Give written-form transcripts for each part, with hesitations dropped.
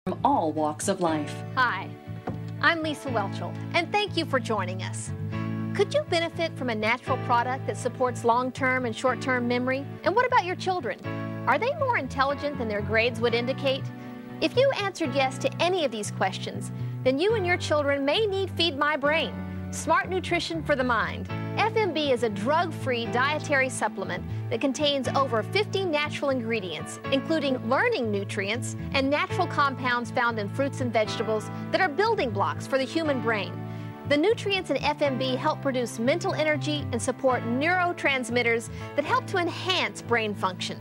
from all walks of life. Hi, I'm Lisa Whelchel, and thank you for joining us. Could you benefit from a natural product that supports long-term and short-term memory? And what about your children? Are they more intelligent than their grades would indicate? If you answered yes to any of these questions, then you and your children may need Feed My Brain, Smart Nutrition for the Mind. FMB is a drug-free dietary supplement that contains over 50 natural ingredients, including learning nutrients and natural compounds found in fruits and vegetables that are building blocks for the human brain. The nutrients in FMB help produce mental energy and support neurotransmitters that help to enhance brain function.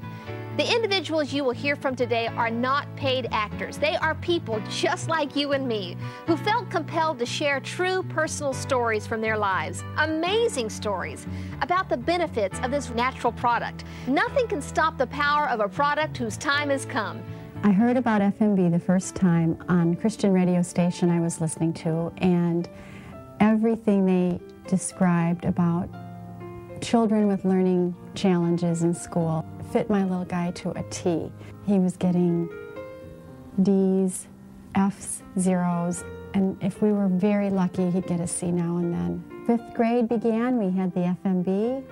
The individuals you will hear from today are not paid actors. They are people just like you and me who felt compelled to share true personal stories from their lives. Amazing stories about the benefits of this natural product. Nothing can stop the power of a product whose time has come. I heard about FMB the first time on a Christian radio station I was listening to, and everything they described about children with learning challenges in school fit my little guy to a T. He was getting D's, F's, zeros, and if we were very lucky, he'd get a C now and then. 5th grade began, we had the FMB.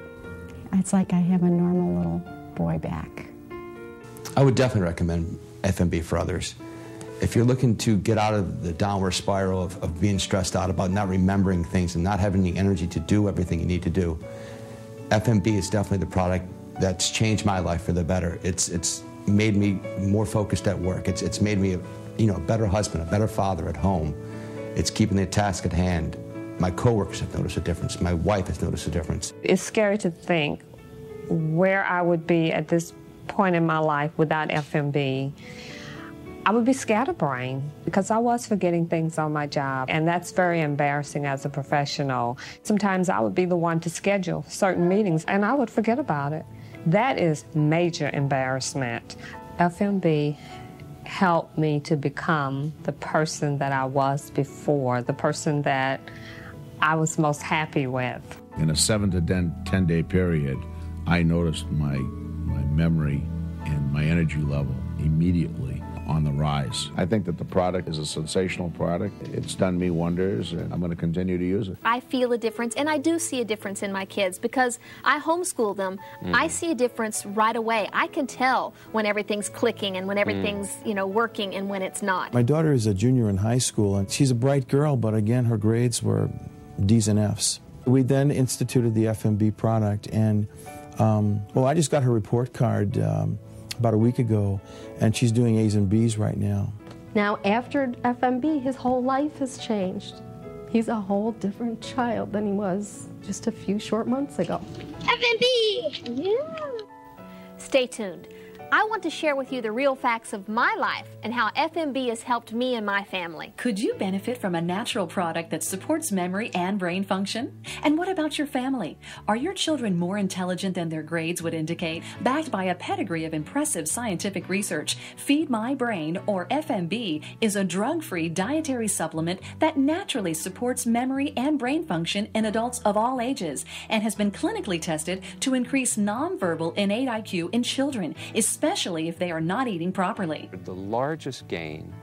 It's like I have a normal little boy back. I would definitely recommend FMB for others. If you're looking to get out of the downward spiral of being stressed out about not remembering things and not having the energy to do everything you need to do, FMB is definitely the product that's changed my life for the better. It's made me more focused at work. It's made me a better husband, a better father at home. It's keeping the task at hand. My coworkers have noticed a difference. My wife has noticed a difference. It's scary to think where I would be at this point in my life without FMB. I would be scatterbrained because I was forgetting things on my job, and that's very embarrassing as a professional. Sometimes I would be the one to schedule certain meetings, and I would forget about it. That is major embarrassment. FMB helped me to become the person that I was before, the person that I was most happy with. In a 7 to 10 day period, I noticed my memory and my energy level immediately on the rise. I think that the product is a sensational product. It's done me wonders, and I'm going to continue to use it. I feel a difference, and I do see a difference in my kids because I homeschool them. I see a difference right away. I can tell when everything's clicking and when everything's, working and when it's not. My daughter is a junior in high school, and she's a bright girl, but again, her grades were D's and F's. We then instituted the FMB product, and I just got her report card about a week ago, and she's doing A's and B's right now. Now, after FMB, his whole life has changed. He's a whole different child than he was just a few short months ago. FMB! Yeah! Stay tuned. I want to share with you the real facts of my life and how FMB has helped me and my family. Could you benefit from a natural product that supports memory and brain function? And what about your family? Are your children more intelligent than their grades would indicate? Backed by a pedigree of impressive scientific research, Feed My Brain, or FMB, is a drug-free dietary supplement that naturally supports memory and brain function in adults of all ages and has been clinically tested to increase nonverbal innate IQ in children, especially if they are not eating properly. The largest gain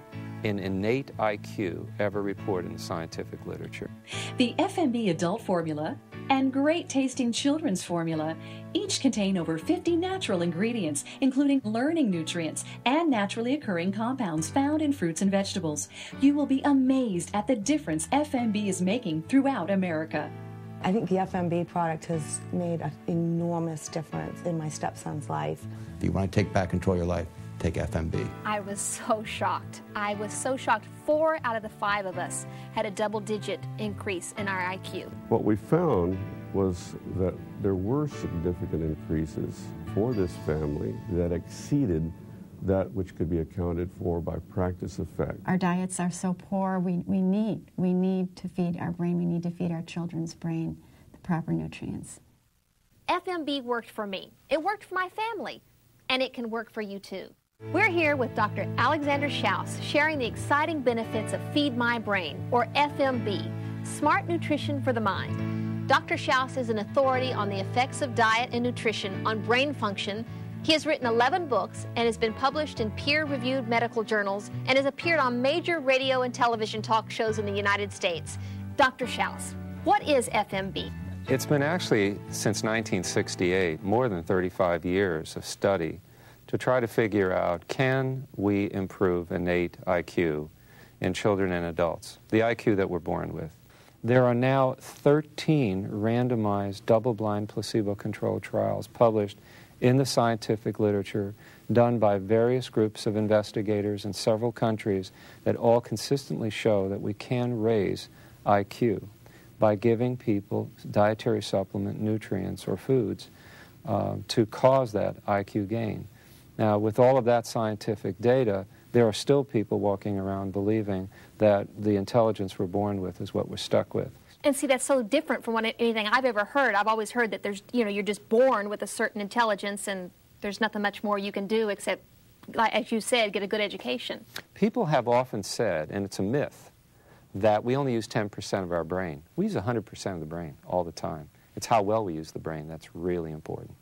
in innate IQ ever reported in the scientific literature. The FMB adult formula and great tasting children's formula each contain over 50 natural ingredients, including learning nutrients and naturally occurring compounds found in fruits and vegetables. You will be amazed at the difference FMB is making throughout America. I think the FMB product has made an enormous difference in my stepson's life. If you want to take back control of your life, take FMB. I was so shocked. 4 out of the 5 of us had a double-digit increase in our IQ. What we found was that there were significant increases for this family that exceeded that which could be accounted for by practice effect. Our diets are so poor, we need to feed our brain, we need to feed our children's brain the proper nutrients. FMB worked for me. It worked for my family, and it can work for you too. We're here with Dr. Alexander Schauss sharing the exciting benefits of Feed My Brain, or FMB, Smart Nutrition for the Mind. Dr. Schauss is an authority on the effects of diet and nutrition on brain function, He has written 11 books and has been published in peer-reviewed medical journals and has appeared on major radio and television talk shows in the United States. Dr. Schauss, what is FMB? It's been actually, since 1968, more than 35 years of study to try to figure out, can we improve innate IQ in children and adults, the IQ that we're born with? There are now 13 randomized, double-blind, placebo-controlled trials published in the scientific literature, done by various groups of investigators in several countries, that all consistently show that we can raise IQ by giving people dietary supplement nutrients or foods to cause that IQ gain. Now, with all of that scientific data, there are still people walking around believing that the intelligence we're born with is what we're stuck with. And see, that's so different from anything I've ever heard. I've always heard that there's, you're just born with a certain intelligence and there's nothing much more you can do except, like, as you said, get a good education. People have often said, and it's a myth, that we only use 10% of our brain. We use 100% of the brain all the time. It's how well we use the brain that's really important.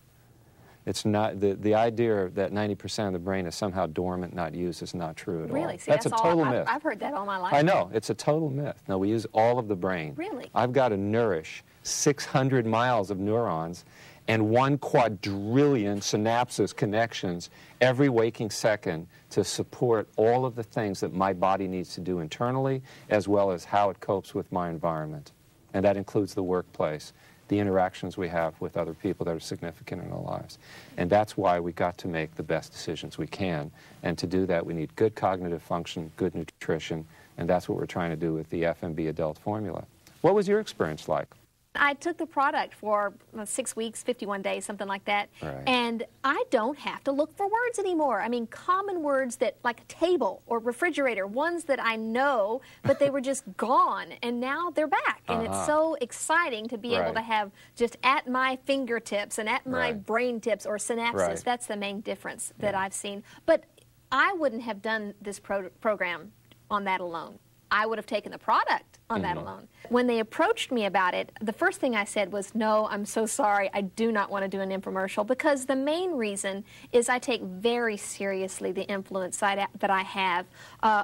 It's not, the idea that 90% of the brain is somehow dormant, not used, is not true at all. Really? See, that's a total myth. I've heard that all my life. I know, it's a total myth. No, we use all of the brain. Really? I've got to nourish 600 miles of neurons and 1 quadrillion synapses connections every waking second to support all of the things that my body needs to do internally, as well as how it copes with my environment. And that includes the workplace, the interactions we have with other people that are significant in our lives. And that's why we got to make the best decisions we can. And to do that, we need good cognitive function, good nutrition, and that's what we're trying to do with the FMB adult formula. What was your experience like? I took the product for 6 weeks, 51 days, something like that, right. And I don't have to look for words anymore. I mean, common words that, like table or refrigerator, ones that I know, but they were just gone, and now they're back. And it's so exciting to be able to have just at my fingertips and at my brain tips or synapses. That's the main difference that I've seen. But I wouldn't have done this program on that alone. I would have taken the product on that alone. When they approached me about it, the first thing I said was, no, I'm so sorry, I do not want to do an infomercial, because the main reason is I take very seriously the influence that I have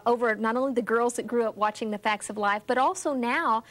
over not only the girls that grew up watching The Facts of Life, but also now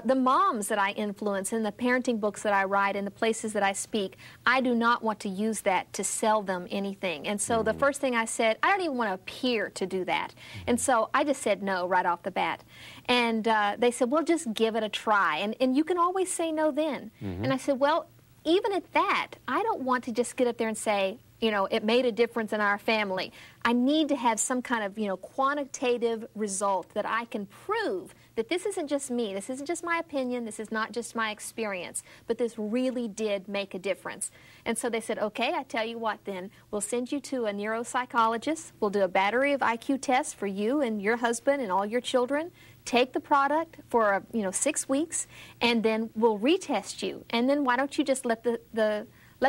the moms that I influence in the parenting books that I write and the places that I speak. I do not want to use that to sell them anything. And so the first thing I said, I don't even want to appear to do that. And so I just said no right off the bat. And they said, well, just give it a try. And you can always say no then. And I said, well, even at that, I don't want to just get up there and say, you know, it made a difference in our family. I need to have some kind of, you know, quantitative result that I can prove that this isn't just me, this isn't just my opinion, this is not just my experience, but this really did make a difference. And so they said, okay, I tell you what then, we'll send you to a neuropsychologist, we'll do a battery of IQ tests for you and your husband and all your children, take the product for 6 weeks, and then we'll retest you. And then why don't you just let the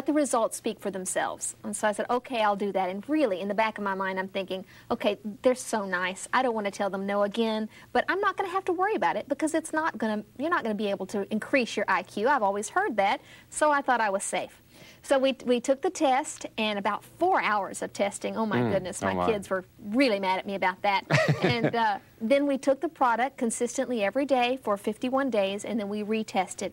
results speak for themselves. And so I said, okay, I'll do that. And really, in the back of my mind, I'm thinking, okay, they're so nice. I don't want to tell them no again, but I'm not going to have to worry about it because you're not going to be able to increase your IQ. I've always heard that, so I thought I was safe. So we took the test, and about 4 hours of testing. Oh, my goodness, my kids were really mad at me about that. And then we took the product consistently every day for 51 days, and then we retested.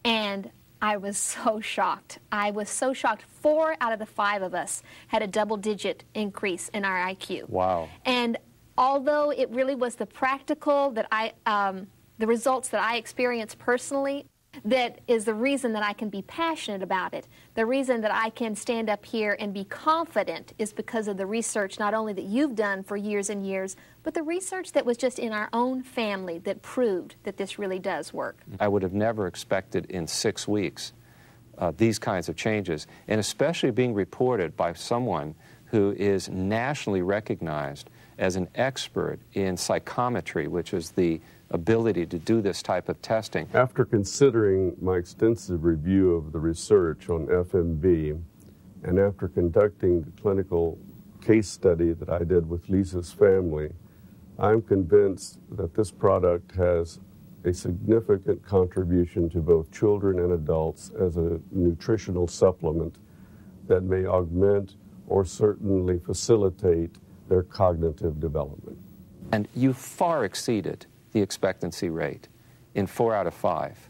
And I was so shocked. I was so shocked. 4 out of the 5 of us had a double-digit increase in our IQ. Wow. And although it really was the practical that the results that I experienced personally, that is the reason that I can be passionate about it. The reason that I can stand up here and be confident is because of the research not only that you've done for years and years, but the research that was just in our own family that proved that this really does work. I would have never expected in 6 weeks these kinds of changes, and especially being reported by someone who is nationally recognized as an expert in psychometry, which is the ability to do this type of testing. After considering my extensive review of the research on FMB, and after conducting the clinical case study that I did with Lisa's family, I'm convinced that this product has a significant contribution to both children and adults as a nutritional supplement that may augment or certainly facilitate their cognitive development. And you far exceeded the expectancy rate in 4 out of 5.